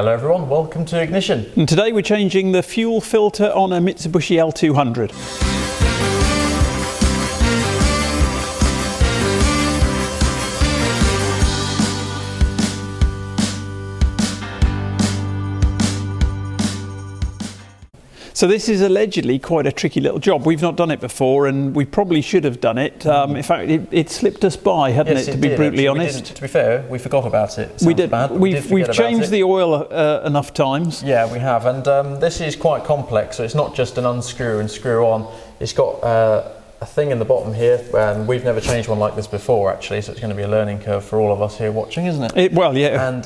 Hello everyone, welcome to Ignition. And today we're changing the fuel filter on a Mitsubishi L200. So this is allegedly quite a tricky little job. We've not done it before and we probably should have done it. In fact, it slipped us by, hadn't it, to be brutally honest? To be fair, we forgot about it. We did. We've changed the oil enough times. Yeah, we have. And this is quite complex, so it's not just an unscrew and screw on. It's got a thing in the bottom here, and we've never changed one like this before actually, so it's going to be a learning curve for all of us here watching, isn't it? Well, yeah. And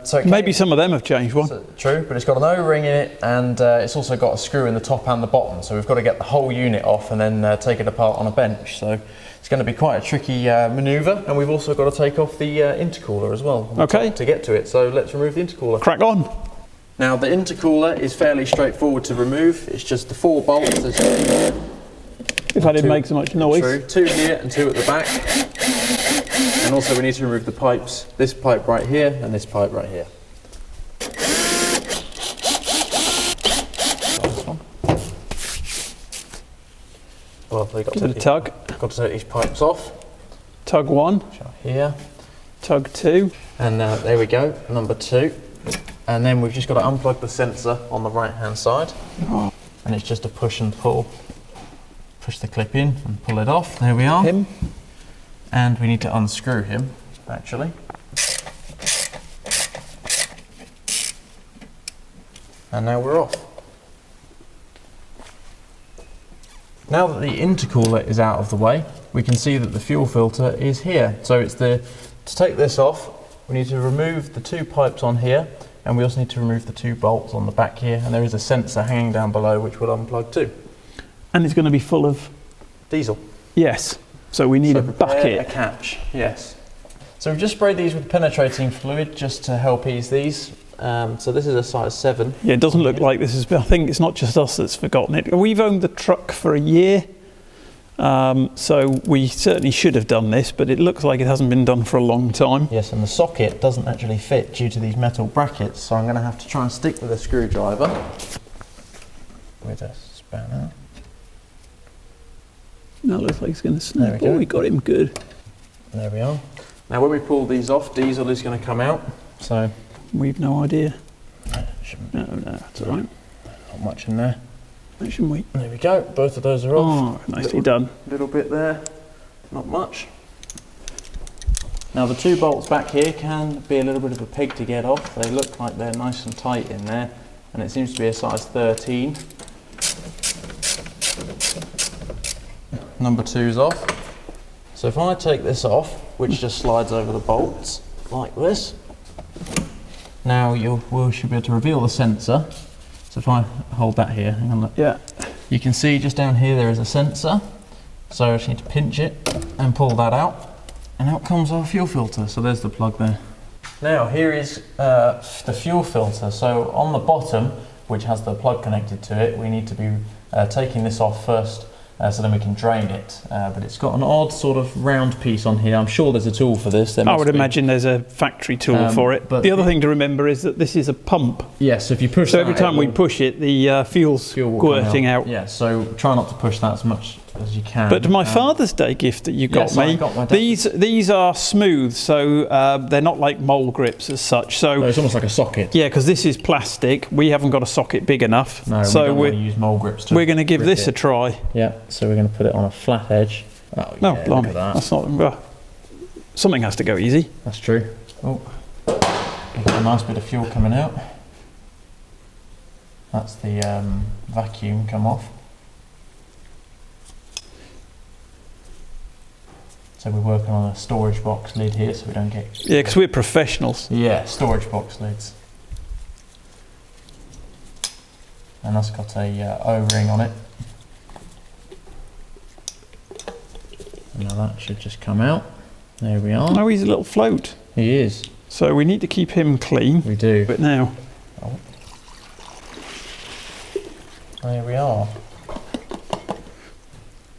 so maybe some of them have changed one. True, but it's got an O-ring in it, and it's also got a screw in the top and the bottom, so we've got to get the whole unit off and then take it apart on a bench. So it's going to be quite a tricky manoeuvre, and we've also got to take off the intercooler as well. Okay. To get to it, so let's remove the intercooler. Crack on. Now the intercooler is fairly straightforward to remove. It's just the 4 bolts. If I didn't make so much noise. True. 2 here and 2 at the back. And also we need to remove the pipes. This pipe right here and this pipe right here. This one. Well, they got Give it a tug. Got to take these pipes off. Tug 1. Here. Tug 2. And there we go, number 2. And then we've just got to unplug the sensor on the right hand side. Oh. And it's just a push and pull. Push the clip in and pull it off. There we are. Him. And we need to unscrew him, actually. And now we're off. Now that the intercooler is out of the way, we can see that the fuel filter is here. So it's to take this off, we need to remove the 2 pipes on here, and we also need to remove the 2 bolts on the back here, and there is a sensor hanging down below which we'll unplug too. And it's going to be full of diesel. Yes. So we need a bucket. A catch. Yes. So we've just sprayed these with penetrating fluid just to help ease these. So this is a size 7. Yeah, it doesn't look like this is. I think it's not just us that's forgotten it. We've owned the truck for a year, so we certainly should have done this, but it looks like it hasn't been done for a long time. Yes, and the socket doesn't actually fit due to these metal brackets, so I'm going to have to try and stick with a screwdriver with a spanner. That looks like it's going to snap. Oh, we got him good. There we are. Now when we pull these off, diesel is going to come out. So we've no idea. No, that's all right. Not much in there. Shouldn't we? There we go. Both of those are off. Oh, nicely done. Little bit there. Not much. Now the 2 bolts back here can be a little bit of a pig to get off. They look like they're nice and tight in there, and it seems to be a size 13. Number 2's off. So if I take this off, which just slides over the bolts like this, now we should be able to reveal the sensor. So if I hold that here, hang on, look. Yeah. You can see just down here there is a sensor. So I just need to pinch it and pull that out, and out comes our fuel filter. So there's the plug there. Now here is the fuel filter. So on the bottom, which has the plug connected to it, we need to be taking this off first. So then we can drain it, but it's got an odd sort of round piece on here. I'm sure there's a tool for this. I would imagine there's a factory tool for it. But the other thing to remember is that this is a pump. Yes, so if you push so every time we push it, the fuel's squirting out. Yeah, so try not to push that as much as you can. But my Father's Day gift that you got me, these are smooth, so they're not like mole grips as such. So it's almost like a socket. Yeah, because this is plastic. We haven't got a socket big enough. No, so we're going to use mole grips. We're going to give this a try. Yeah, so we're going to put it on a flat edge. Oh, no, yeah, blimey, that's not. Something has to go easy. That's true. Oh, a nice bit of fuel coming out. That's the vacuum come off. So we're working on a storage box lid here, so we don't get... Yeah, because we're professionals. Yeah, storage box lids. And that's got a O-ring on it. Now that should just come out. There we are. Oh, he's a little float. He is. So we need to keep him clean. We do. But now... Oh. There we are.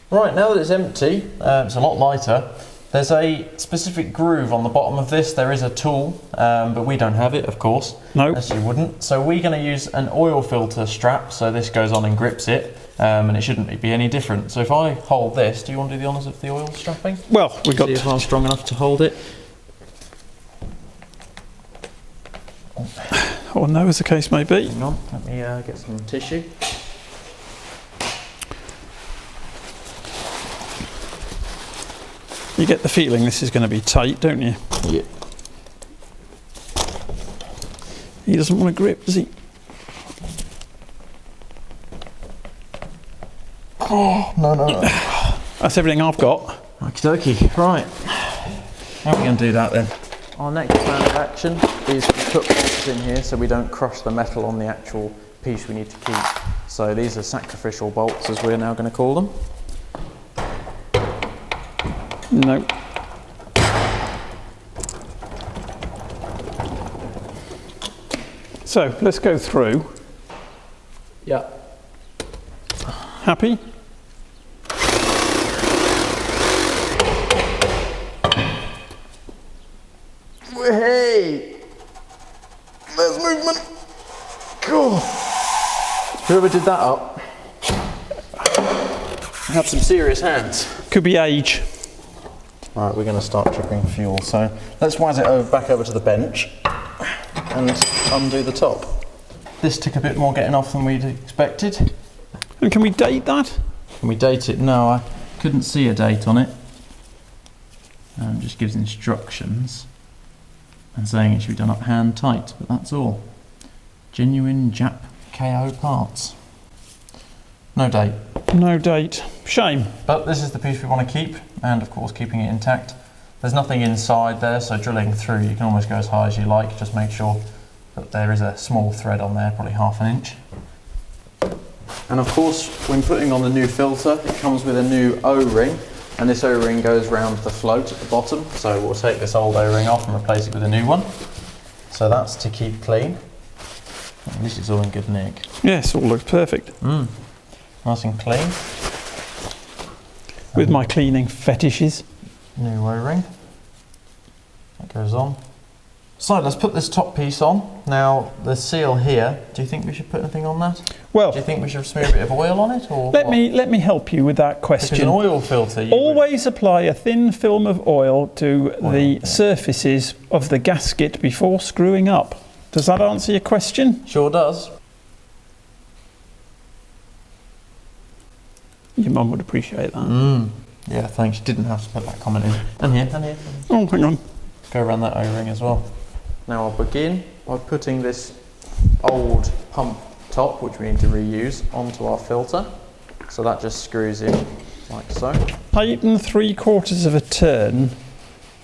Right, now that it's empty, it's a lot lighter. There's a specific groove on the bottom of this. There is a tool, but we don't have it, of course. No. As you wouldn't. So we're going to use an oil filter strap, so this goes on and grips it, and it shouldn't be any different. So if I hold this, do you want to do the honours of the oil strapping? Well, we've got See if I'm strong enough to hold it. or no, as the case may be. Hang on, let me get some tissue. You get the feeling this is going to be tight, don't you? Yeah. He doesn't want to grip, does he? Oh, no. That's everything I've got. Okie dokie, right. How are we going to do that then? Our next plan of action is to put bolts in here so we don't crush the metal on the actual piece we need to keep. So these are sacrificial bolts, as we're now going to call them. No. So let's go through. Yeah. Happy? Hey! There's movement! Cool! Whoever did that up had some serious hands. Could be age. Right, we're going to start dripping fuel. So let's waz it back over to the bench and undo the top. This took a bit more getting off than we'd expected. And can we date that? Can we date it? No, I couldn't see a date on it. It just gives instructions and saying it should be done up hand tight, but that's all. Genuine Jap KO parts. No date. No date. Shame. But this is the piece we want to keep, and of course keeping it intact. There's nothing inside there, so drilling through you can almost go as high as you like. Just make sure that there is a small thread on there, probably 1/2 inch. And of course, when putting on the new filter, it comes with a new O-ring, and this O-ring goes round the float at the bottom. So we'll take this old O-ring off and replace it with a new one. So that's to keep clean. At least it's all in good nick. Yes, all looks perfect. Nice and clean. With my cleaning fetishes. New O-ring. That goes on. So let's put this top piece on. Now the seal here, do you think we should put anything on that? Well, Do you think we should smear a bit of oil on it, or let me help you with that It's question. an oil filter. Always apply a thin film of oil to the surfaces of the gasket before screwing up. Does that answer your question? Sure does. Your mum would appreciate that. Yeah, thanks. You didn't have to put that comment in. And here, and here. Oh, hang on. Go around that O-ring as well. Now I'll begin by putting this old pump top, which we need to reuse, onto our filter. So that just screws in like so. Tighten 3/4 of a turn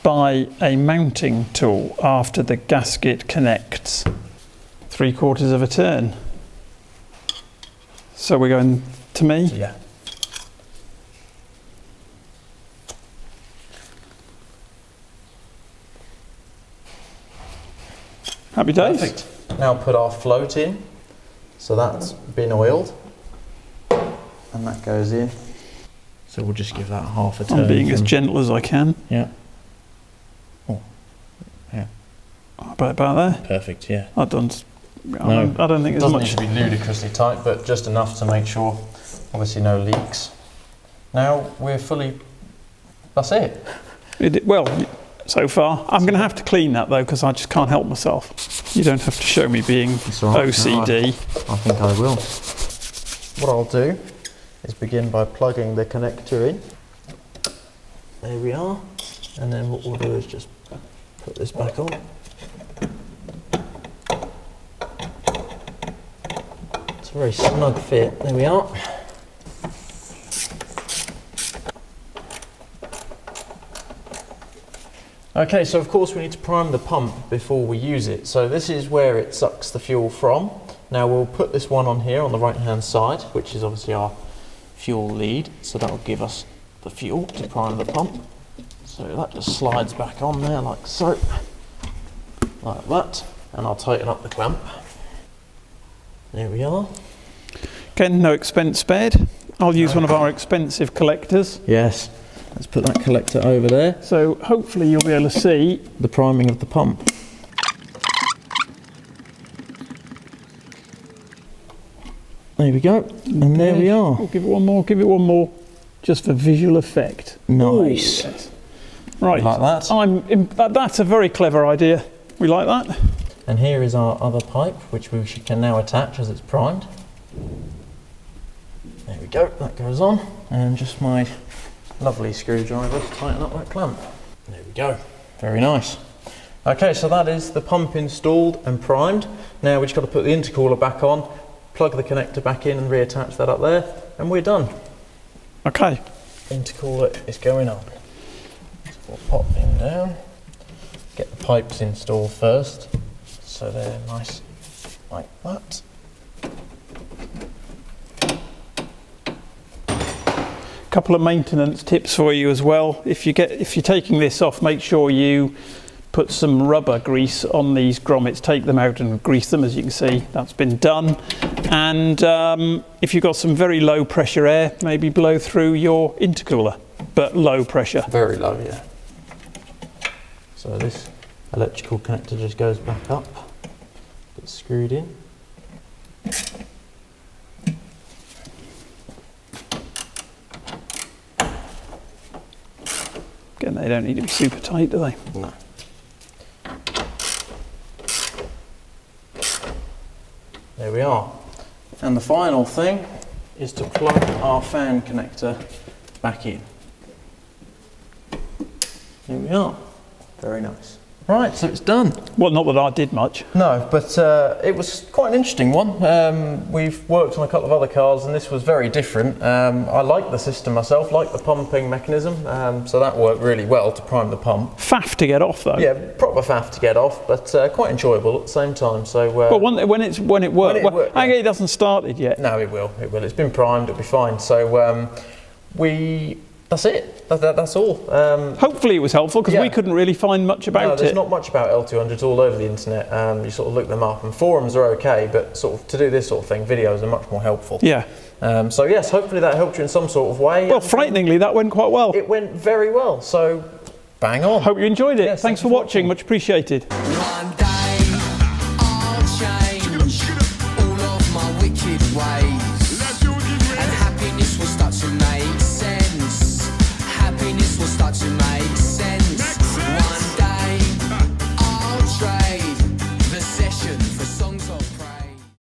by a mounting tool after the gasket connects. 3/4 of a turn. So we're going to me? Yeah. Happy days? Perfect. Now put our float in. So that's been oiled. And that goes in. So we'll just give that 1/2 a turn. I'm being as gentle as I can. Yeah. Oh. Yeah. About there. Perfect, yeah. I don't think It there's doesn't much. need to be ludicrously tight, but just enough to make sure, obviously, no leaks. Now we're fully. That's it. Well, so far. I'm going to have to clean that though, because I just can't help myself. You don't have to show me being It's all right. OCD. I think I will. What I'll do is begin by plugging the connector in. There we are. And then what we'll do is just put this back on. It's a very snug fit. There we are. Okay, so of course we need to prime the pump before we use it. So this is where it sucks the fuel from. Now we'll put this one on here on the right hand side, which is obviously our fuel lead. So that will give us the fuel to prime the pump. So that just slides back on there like so, like that. And I'll tighten up the clamp. There we are. Again, no expense spared. I'll use one of our expensive collectors. Yes. Let's put that collector over there. So hopefully you'll be able to see the priming of the pump. There we go, and there we are. We'll give it one more, just for visual effect. Nice. Ooh, yes. Right, Like that. That's a very clever idea. We like that. And here is our other pipe, which we can now attach as it's primed. There we go, that goes on. And just my lovely screwdriver to tighten up that clamp. There we go, very nice. Okay, so that is the pump installed and primed. Now we've just got to put the intercooler back on, plug the connector back in and reattach that up there, and we're done. Okay. Intercooler is going on. So we'll pop in down, get the pipes installed first, so they're nice like that. Couple of maintenance tips for you as well. If you're taking this off, make sure you put some rubber grease on these grommets, take them out and grease them. As you can see, that's been done. And if you've got some very low pressure air, maybe blow through your intercooler, but low pressure. Very low, yeah. So this electrical connector just goes back up, gets screwed in. Again, they don't need to be super tight, do they? No. There we are. And the final thing is to plug our fan connector back in. Here we are. Very nice. Right, so it's done. Well, not that I did much. No, but it was quite an interesting one. We've worked on a couple of other cars and this was very different. I like the system myself, like the pumping mechanism, so that worked really well to prime the pump. Faff to get off though. Yeah, proper faff to get off, but quite enjoyable at the same time. So, but when it works, yeah. it hasn't started yet. No, it will. It will. It's been primed. It'll be fine. So that's it. That's all. Hopefully it was helpful because yeah. we couldn't really find much about No, there's it. not much about L200s all over the internet. You sort of look them up, and forums are okay, but sort of to do this sort of thing, videos are much more helpful. Yeah. So yes, hopefully that helped you in some sort of way. Well, frighteningly, that went quite well. It went very well. So, bang on. Hope you enjoyed it. Yes, Thanks for watching. Much appreciated.